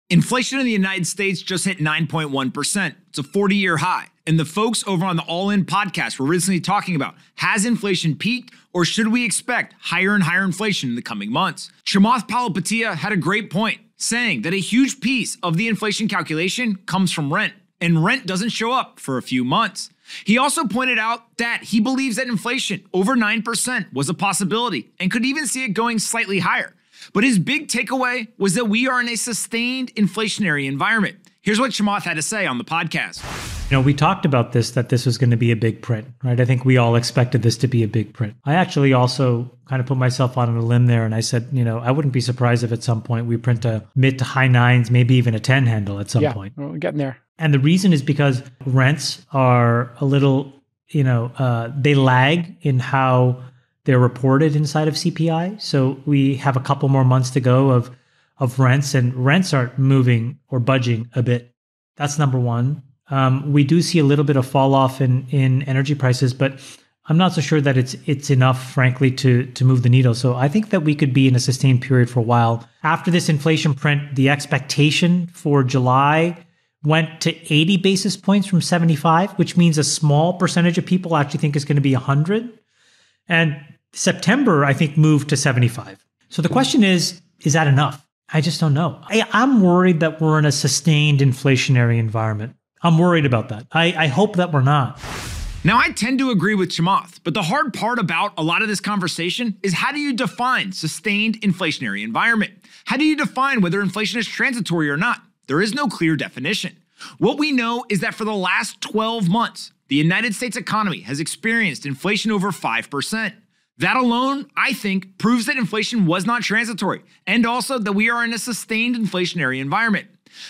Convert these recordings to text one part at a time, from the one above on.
Inflation in the United States just hit 9.1%. It's a 40-year high. And the folks over on the All In podcast were recently talking about, has inflation peaked or should we expect higher and higher inflation in the coming months? Chamath Palihapitiya had a great point, saying that a huge piece of the inflation calculation comes from rent, and rent doesn't show up for a few months. He also pointed out that he believes that inflation over 9% was a possibility and could even see it going slightly higher. But his big takeaway was that we are in a sustained inflationary environment. Here's what Chamath had to say on the podcast. We talked about this, that this was going to be a big print, right? I think we all expected this to be a big print. I actually also kind of put myself on a limb there and I said, I wouldn't be surprised if at some point we print a mid to high nines, maybe even a 10 handle at some point. Yeah, we're getting there. And the reason is because rents are a little, they lag in how they're reported inside of CPI. So we have a couple more months to go of rents, and rents aren't moving or budging a bit. That's number one. We do see a little bit of fall off in energy prices, but I'm not so sure that it's enough, frankly, to move the needle. So I think that we could be in a sustained period for a while. After this inflation print, the expectation for July went to 80 basis points from 75, which means a small percentage of people actually think it's going to be 100. And September, I think, moved to 75. So the question is that enough? I just don't know. I'm worried that we're in a sustained inflationary environment. I'm worried about that. I hope that we're not. Now, I tend to agree with Chamath, but the hard part about a lot of this conversation is, how do you define sustained inflationary environment? How do you define whether inflation is transitory or not? There is no clear definition. What we know is that for the last 12 months, the United States economy has experienced inflation over 5%. That alone, I think, proves that inflation was not transitory, and also that we are in a sustained inflationary environment.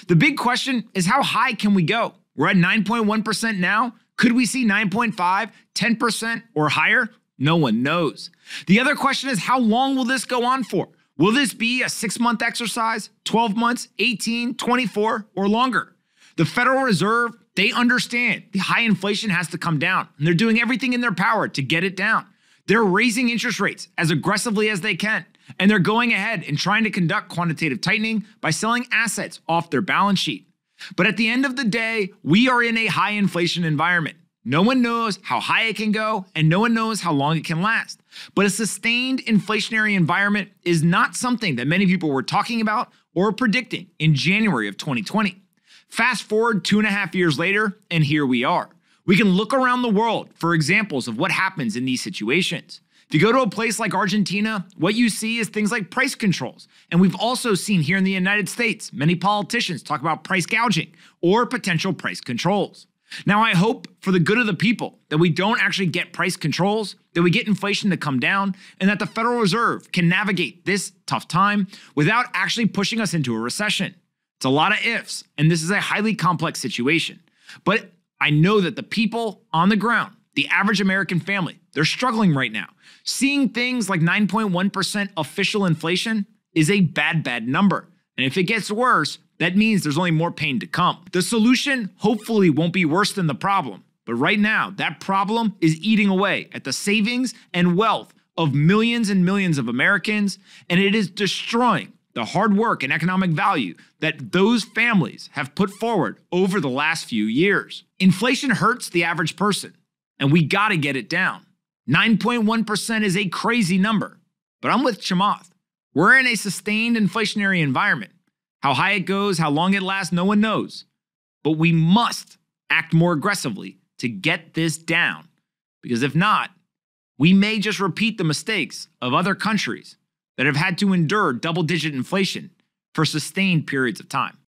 The big question is, how high can we go? We're at 9.1% now. Could we see 9.5, 10%, or higher? No one knows. The other question is, how long will this go on for? Will this be a 6-month exercise, 12 months, 18, 24, or longer? The Federal Reserve, they understand the high inflation has to come down, and they're doing everything in their power to get it down. They're raising interest rates as aggressively as they can, and they're going ahead and trying to conduct quantitative tightening by selling assets off their balance sheet. But at the end of the day, we are in a high inflation environment. No one knows how high it can go, and no one knows how long it can last. But a sustained inflationary environment is not something that many people were talking about or predicting in January of 2020. Fast forward 2.5 years later, and here we are. We can look around the world for examples of what happens in these situations. If you go to a place like Argentina, what you see is things like price controls. And we've also seen here in the United States, many politicians talk about price gouging or potential price controls. Now, I hope for the good of the people that we don't actually get price controls, that we get inflation to come down, and that the Federal Reserve can navigate this tough time without actually pushing us into a recession. It's a lot of ifs, and this is a highly complex situation. But I know that the people on the ground, the average American family, they're struggling right now. Seeing things like 9.1% official inflation is a bad number. And if it gets worse, that means there's only more pain to come. The solution hopefully won't be worse than the problem. But right now, that problem is eating away at the savings and wealth of millions and millions of Americans, and it is destroying the hard work and economic value that those families have put forward over the last few years. Inflation hurts the average person, and we gotta get it down. 9.1% is a crazy number, but I'm with Chamath. We're in a sustained inflationary environment. How high it goes, how long it lasts, no one knows. But we must act more aggressively to get this down, because if not, we may just repeat the mistakes of other countries that have had to endure double-digit inflation for sustained periods of time.